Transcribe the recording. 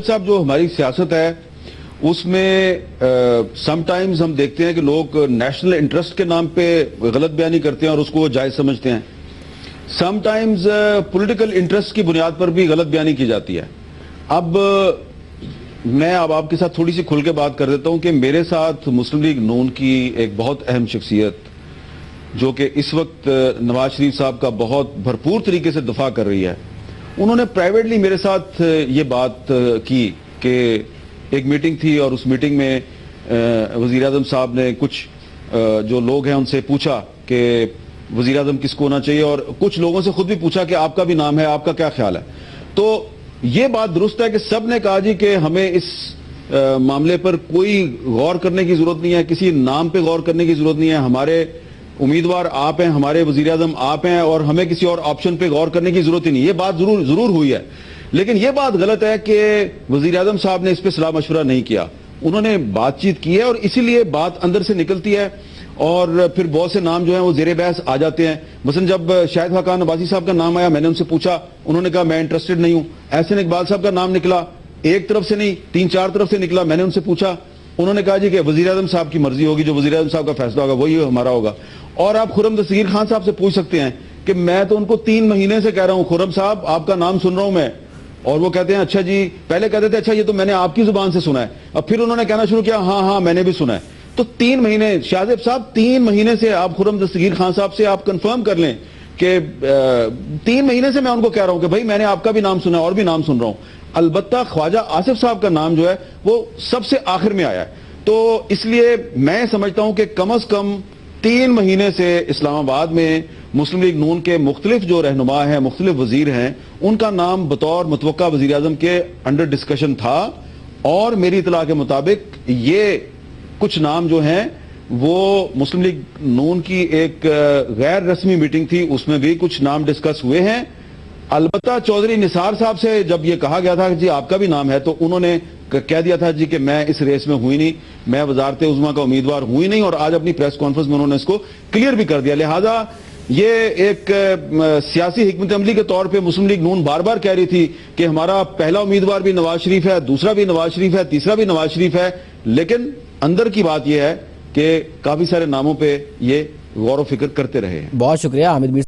साहब, जो हमारी सियासत है उसमें समटाइम्स हम देखते हैं कि लोग नेशनल इंटरेस्ट के नाम पे गलत बयानी करते हैं और उसको जायज समझते हैं। समटाइम्स पॉलिटिकल इंटरेस्ट की बुनियाद पर भी गलत बयानी की जाती है। अब मैं आपके साथ थोड़ी सी खुल के बात कर देता हूं कि मेरे साथ मुस्लिम लीग नून की एक बहुत अहम शख्सियत जो कि इस वक्त नवाज शरीफ साहब का बहुत भरपूर तरीके से दफा कर रही है, उन्होंने प्राइवेटली मेरे साथ ये बात की कि एक मीटिंग थी और उस मीटिंग में वजीर आजम साहब ने कुछ जो लोग हैं उनसे पूछा कि वजीर आजम किसको होना चाहिए, और कुछ लोगों से खुद भी पूछा कि आपका भी नाम है, आपका क्या ख्याल है। तो ये बात दुरुस्त है कि सब ने कहा जी कि हमें इस मामले पर कोई गौर करने की जरूरत नहीं है, किसी नाम पे गौर करने की जरूरत नहीं है। हमारे उम्मीदवार आप हैं, हमारे वजीर आजम आप हैं और हमें किसी और ऑप्शन पे गौर करने की जरूरत ही नहीं। ये बात जरूर हुई है, लेकिन ये बात गलत है कि वजीर आजम साहब ने इस पे सलाह मशवरा नहीं किया। उन्होंने बातचीत की है और इसीलिए बात अंदर से निकलती है और फिर बहुत से नाम जो हैं वो जेरे बहस आ जाते हैं। मसलन जब शाहिद खान अब्बासी साहब का नाम आया, मैंने उनसे पूछा, उन्होंने कहा मैं इंटरेस्टेड नहीं हूं। एहसन इकबाल साहब का नाम निकला, एक तरफ से नहीं 3-4 तरफ से निकला। मैंने उनसे पूछा, उन्होंने कहा जी कि वजीर आजम साहब की मर्जी होगी, जो वजीर आजम साहब का फैसला होगा वही हमारा होगा। और आप खुर्रम दस्तगीर खान साहब से पूछ सकते हैं कि मैं तो उनको 3 महीने से कह रहा हूं, खुर्रम साहब आपका नाम सुन रहा हूं मैं, और वो कहते हैं अच्छा जी। पहले कहते थे अच्छा ये तो मैंने आपकी जुबान से सुना है, अब फिर उन्होंने कहना शुरू किया हाँ हाँ मैंने भी सुना है। तो 3 महीने, शाहजेब साहब 3 महीने से आप खुर्रम दस्तगीर खान साहब से आप कंफर्म कर लें कि 3 महीने से मैं उनको कह रहा हूं कि भाई मैंने आपका भी नाम सुना है और भी नाम सुन रहा हूं। अलबत्ता ख्वाजा आसिफ साहब का नाम जो है वो सबसे आखिर में आया है। तो इसलिए मैं समझता हूं कि कम अज कम 3 महीने से इस्लामाबाद में मुस्लिम लीग नून के मुख्तलिफ जो रहनुमा हैं, मुख्तलिफ वजीर हैं, उनका नाम बतौर मुतवक्का वजीर आजम के अंडर डिस्कशन था। और मेरी इतला के मुताबिक ये कुछ नाम जो हैं वो मुस्लिम लीग नून की एक गैर रस्मी मीटिंग थी, उसमें भी कुछ नाम डिस्कस हुए हैं। अलबत्ता चौधरी निसार साहब से जब ये कहा गया था कि जी आपका भी नाम है, तो उन्होंने कह दिया था जी कि मैं इस रेस में हुई नहीं, मैं वजारत उज़्मा का उम्मीदवार हुई नहीं, और आज अपनी प्रेस कॉन्फ्रेंस में उन्होंने इसको क्लियर भी कर दिया। लिहाजा ये एक सियासी हिकमत अमली के तौर पे मुस्लिम लीग नून बार बार कह रही थी कि हमारा पहला उम्मीदवार भी नवाज शरीफ है, दूसरा भी नवाज शरीफ है, तीसरा भी नवाज शरीफ है, लेकिन अंदर की बात यह है कि काफी सारे नामों पे ये गौर व फिक्र करते रहे हैं। बहुत शुक्रिया हामिद मीर।